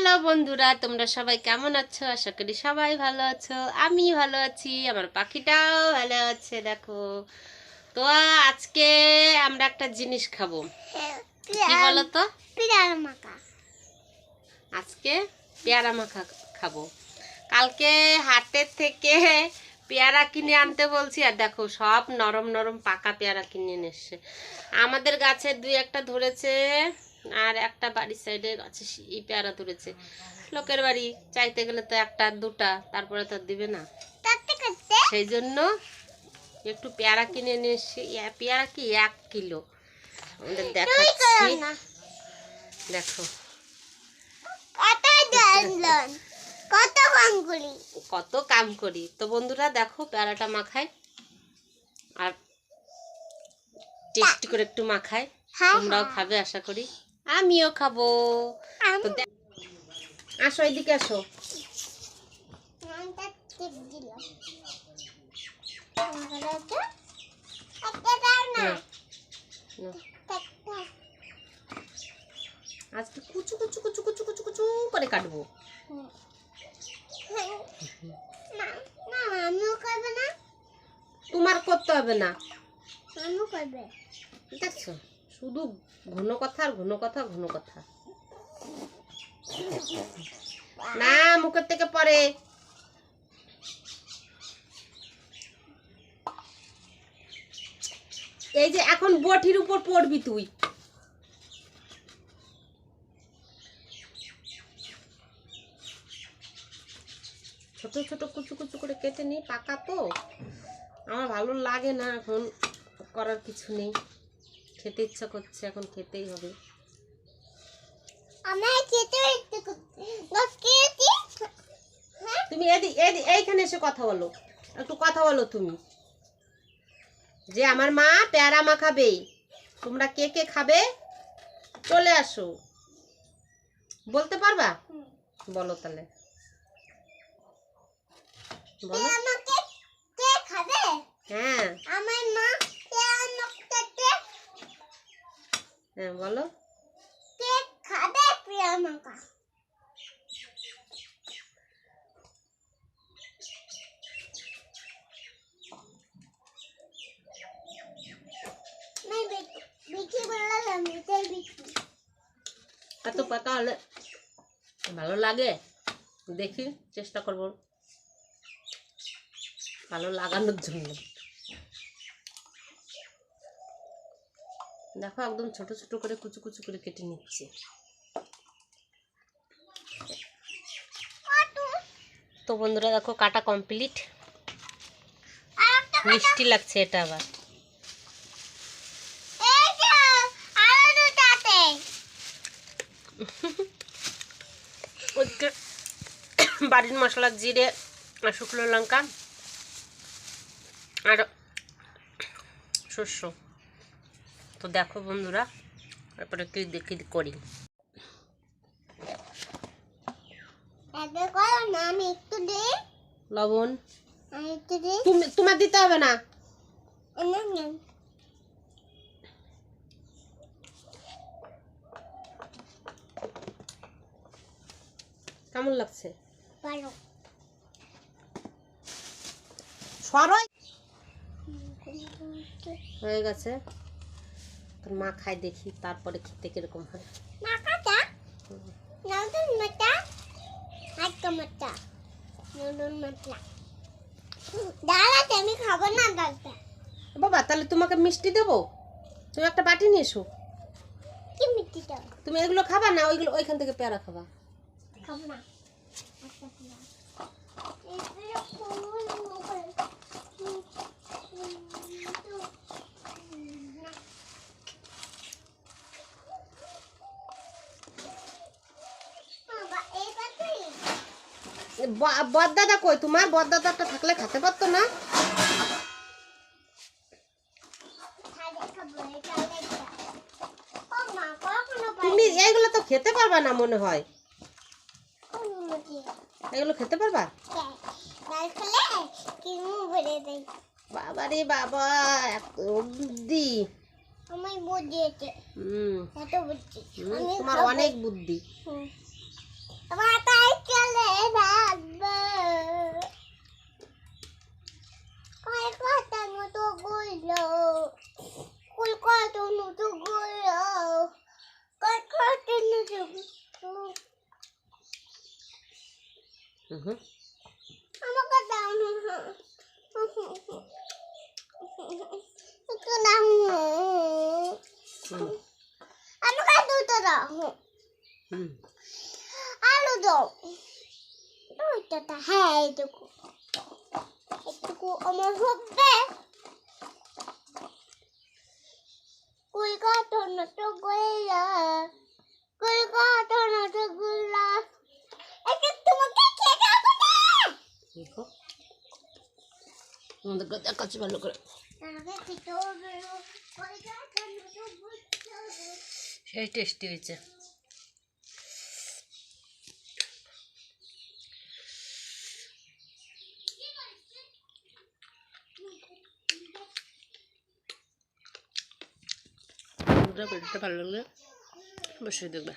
Hello বন্ধুরা, তোমরা সবাই কেমন আছো? আশা করি সবাই ভালো আছো। আমি ভালো আছি, আমার পাখিটাও ভালো আছে। দেখো তো আজকে আমরা একটা জিনিস খাবো। কি বলো তো? পেয়ারা মাখা। আজকে পেয়ারা মাখা খাবো। কালকে হাটের থেকে পেয়ারা কিনে আনতে বলছি, আর দেখো সব নরম নরম পাকা পেয়ারা কিনে নিয়ে এসছে। আমাদের গাছে দুই একটা ধরেছে, আর একটা বাড়ির সাইডে গাছে এই পেয়ারা ধরেছে। লোকের বাড়ি চাইতে গেলে তো একটা দুটা, তারপরে তো দিবে না। সেই জন্য একটু পেয়ারা কিনে নিয়ে এসছি। পেয়ারা কি 1 কিলো আমাদের দেখাচ্ছি, দেখো কত কাম করি। তো বন্ধুরা দেখো পেয়ারাটা মাখাই, আর টেস্টি করে একটু মাখাই। তোমরাও খাবে আশা করি, আমিও খাবো। তো আসো এদিকে আসো। আজকে কুচু কুচু কুচু কুচু কুচু কুচু করে কাটবো। তোমার করতে হবে না, দেখছো শুধু ঘন কথা আর ঘন কথা ঘন কথা। না মুখের থেকে পরে। এই যে এখন বটির উপর পড়বি তুই। ছোট ছোট কুচু কুচু করে কেটে নি, পাকা তো আমার ভালো লাগে না, এখন করার কিছু নেই। খেতে ইচ্ছা করছে, এখন খেতেই হবে। তুমি এইখানে এসে কথা বলো, একটু কথা বলো তুমি। যে আমার মা পেয়ারা মাখাবে, তোমরা কে কে খাবে চলে আসো। বলতে পারবা? বলো তাহলে, বলো। হ্যাঁ হ্যাঁ বলো। এত পাকা হলে ভালো লাগে, দেখি চেষ্টা করবো ভালো লাগানোর জন্য। দেখো একদম ছোট ছোট করে কুচু কুচু করে কেটে নিচ্ছি। তো বন্ধুরা দেখো কাটা কমপ্লিট। মিষ্টি লাগছে এটা আবার। বাড়ির মশলা জিরে আর শুকনো লঙ্কা আর শস্য। তো দেখো বন্ধুরা তারপরে কি দেখি করি। লবণ তোমার দিতে হবে না। কেমন লাগছে? হয়ে গেছে। তোর মা খাই দেখি, তারপরে খেতে কিরকম হয়। আমি খাবো না ডালটা। বাবা তাহলে তোমাকে মিষ্টি দেবো, তুমি একটা বাটি নিয়ে এসো। কি মিষ্টিটা? তুমি এগুলো খাবা না, ওইগুলো ওইখান থেকে পেয়ারা খাবা। খাবো না। বদদাদা কই? তোমার বদদাদাটা থাকলে খেতে পারতো না? তুমি এইগুলো তো খেতে পারবা না মনে হয়। এগুলো খেতে পারবা? বাবা রে বাবা, এত বুদ্ধি। তোমার অনেক বুদ্ধি। তোমার অনেক বুদ্ধি। হুম। আমাকে দাও একটু দাও আমাকে দুটো দাও হুম। আলু দাও দুইটা হ্যাঁ এইটুকু একটুকু আমার হবে কুই কাটো না তো গোলা কুই কাটো না তো গোলা এটা তোমাকে কে খাবে না দেখো আমাদেরকে দেখাচ্ছি ভালো করে। আমাকে খেতে হবে কুই কাটো না তো গোলা সেই টেস্টি হয়েছে। ভিডিওটা ভালো লাগলে অবশ্যই দেখবে।